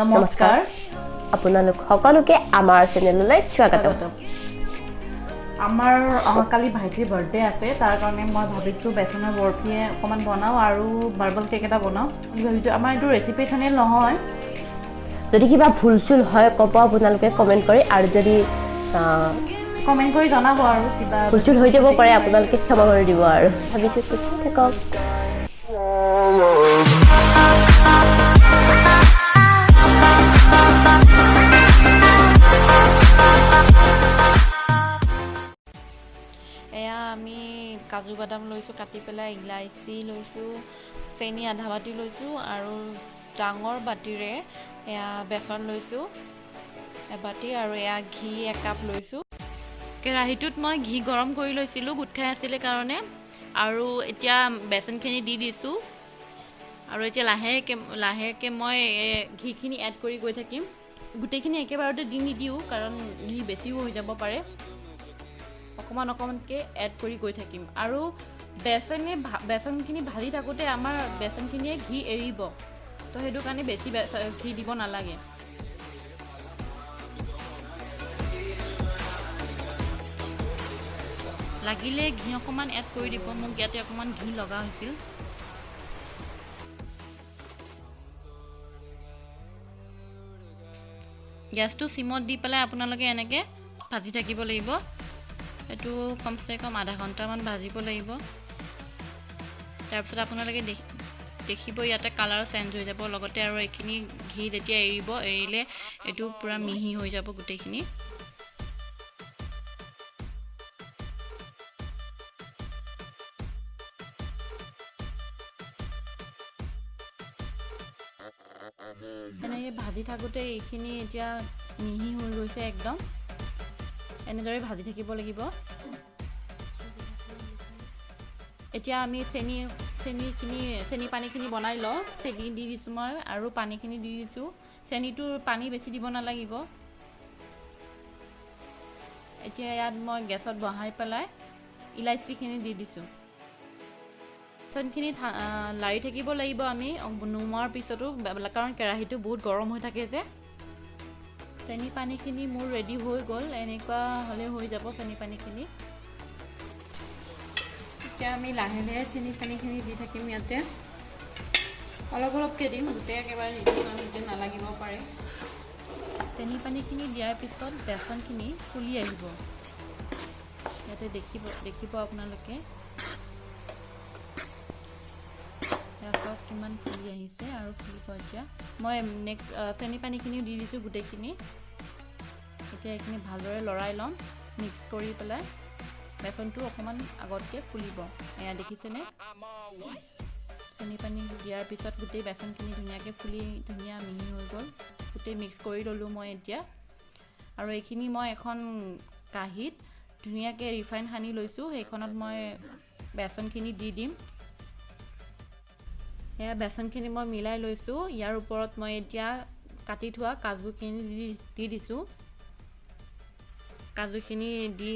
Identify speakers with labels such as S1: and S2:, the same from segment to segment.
S1: নমস্কাৰ
S2: আপোনালোক সকলোকে আমাৰ চেনেললৈ স্বাগতম
S1: আমাৰ অহাকালি ভাইটিৰ বাৰ্থডে আছে তাৰ কাৰণে মই ভাবিছোঁ বেচনৰ বৰফি অকণমান বনাওঁ আৰু মাৰ্বল কেক এটা বনাওঁ ভাবিছোঁ আমাৰ এইটো ৰেচিপি চেনেল নহয়
S2: যদি কিবা ভুল চুল হয় ক'ব আপোনালোকে কমেণ্ট কৰি আৰু যদি
S1: কমেণ্ট কৰি জনাব আৰু কিবা
S2: ভুল চুল হৈ যাব পাৰে আপোনালোকে ক্ষমা কৰি দিব আৰু ভাবিছোঁ থাকক
S3: এয়া আমি কাজু বাদাম লৈছোঁ কাটি পেলাই ইলাইচি লৈছোঁ চেনি আধা বাটি লৈছোঁ আৰু ডাঙৰ বাটিৰে এয়া বেচন লৈছোঁ এবাটি আৰু এয়া ঘি 1 কাপ লৈছোঁ কেৰাহীটোত মই ঘি গৰম কৰি লৈছিলোঁ গোট খাই আছিলে কাৰণে আৰু এতিয়া বেচনখিনি দি দিছোঁ আৰু এতিয়া লাহেকৈ মই ঘিখিনি এড কৰি গৈ থাকিম গোটেইখিনি একেবাৰতে দি নিদিওঁ কাৰণ ঘি বেছিও হৈ যাব পাৰে অকণমানকৈ এড কৰি গৈ থাকিম আৰু বেচনখিনি ভাজি থাকোঁতে আমাৰ বেচনখিনিয়ে ঘি এৰিব তো সেইটো কাৰণে বেছি ঘি দিব নালাগে লাগিলে ঘি অকণমান এড কৰি দিব মোক ইয়াতে অকণমান ঘি লগা হৈছিল গেছটো চিমত দি পেলাই আপোনালোকে এনেকৈ ভাজি থাকিব লাগিব এইটো কমচে কম আধা ঘণ্টামান ভাজিব লাগিব তাৰপিছত আপোনালোকে দেখিব ইয়াতে কালাৰ চেঞ্জ হৈ যাব লগতে আৰু এইখিনি ঘি যেতিয়া এৰিলে এইটো পূৰা মিহি হৈ যাব গোটেইখিনি এনেকৈ ভাজি থাকোঁতে এইখিনি এতিয়া মিহি হৈ গৈছে একদম এনেদৰে ভাজি থাকিব লাগিব এতিয়া আমি চেনি পানীখিনি বনাই লওঁ চেনি দি দিছোঁ মই আৰু পানীখিনি দি দিছোঁ চেনিটোৰ পানী বেছি দিব নালাগিব এতিয়া ইয়াত মই গেছত বহাই পেলাই ইলাইচিখিনি দি দিছোঁ বেচনখিনি লাৰি থাকিব লাগিব আমি নুমোৱাৰ পিছতো কাৰণ কেৰাহীটো বহুত গৰম হৈ থাকে যে চেনি পানীখিনি মোৰ ৰেডি হৈ গ'ল এনেকুৱা হ'লে হৈ যাব চেনি পানীখিনি এতিয়া আমি লাহে লাহে চেনি পানীখিনি দি থাকিম ইয়াতে অলপকৈ দিম গোটেই একেবাৰে গোটেই নালাগিব পাৰে চেনি পানীখিনি দিয়াৰ পিছত বেচনখিনি ফুলি আহিব ইয়াতে দেখিব আপোনালোকে তাৰপিছত কিমান ফুলি আহিছে আৰু ফুলিব এতিয়া মই নেক্সট চেনি পানীখিনিও দি দিছোঁ গোটেইখিনি এতিয়া এইখিনি ভালদৰে লৰাই ল'ম মিক্স কৰি পেলাই বেচনটো অকণমান আগতকৈ ফুলিব এয়া দেখিছেনে চেনি পানী দিয়াৰ পিছত গোটেই বেচনখিনি ধুনীয়াকৈ ফুলি ধুনীয়া মিহি হৈ গ'ল গোটেই মিক্স কৰি ল'লোঁ মই এতিয়া আৰু এইখিনি মই এখন কাঁহীত ধুনীয়াকৈ ৰিফাইন সানি লৈছোঁ সেইখনত মই বেচনখিনি দি দিম এয়া বেচনখিনি মই মিলাই লৈছোঁ ইয়াৰ ওপৰত মই এতিয়া কাটি থোৱা কাজুখিনি দি দিছোঁ কাজুখিনি দি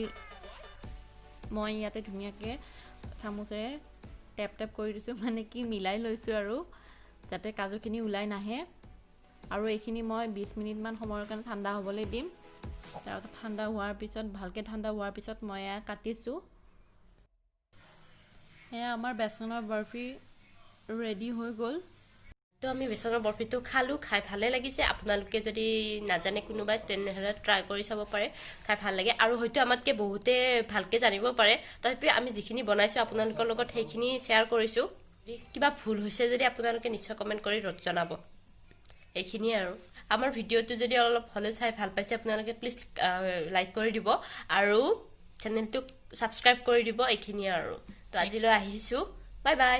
S3: মই ইয়াতে ধুনীয়াকৈ চামুচেৰে টেপ কৰি দিছোঁ মানে কি মিলাই লৈছোঁ আৰু যাতে কাজুখিনি ওলাই নাহে আৰু এইখিনি মই 20 মিনিটমান সময়ৰ কাৰণে ঠাণ্ডা হ'বলৈ দিম তাৰপিছত ঠাণ্ডা হোৱাৰ পিছত ভালকৈ ঠাণ্ডা হোৱাৰ পিছত মই এয়া কাটিছোঁ এয়া আমাৰ বেচনৰ বৰফি ৰেডি হৈ গ'ল
S2: তো আমি বেচনৰ বৰফিটো খালোঁ খাই ভালে লাগিছে আপোনালোকে যদি নাজানে কোনোবাই তেনেহ'লে ট্ৰাই কৰি চাব পাৰে খাই ভাল লাগে আৰু হয়তো আমাতকৈ বহুতে ভালকৈ জানিব পাৰে তথাপিও আমি যিখিনি বনাইছোঁ আপোনালোকৰ লগত সেইখিনি শ্বেয়াৰ কৰিছোঁ কিবা ভুল হৈছে যদি আপোনালোকে নিশ্চয় কমেণ্ট কৰি জনাব এইখিনিয়ে আৰু আমাৰ ভিডিঅ'টো যদি অলপ হ'লেও চাই ভাল পাইছে আপোনালোকে প্লিজ লাইক কৰি দিব আৰু চেনেলটোক ছাবস্ক্ৰাইব কৰি দিব এইখিনিয়ে আৰু তো আজিলৈ আহিছোঁ বাই বাই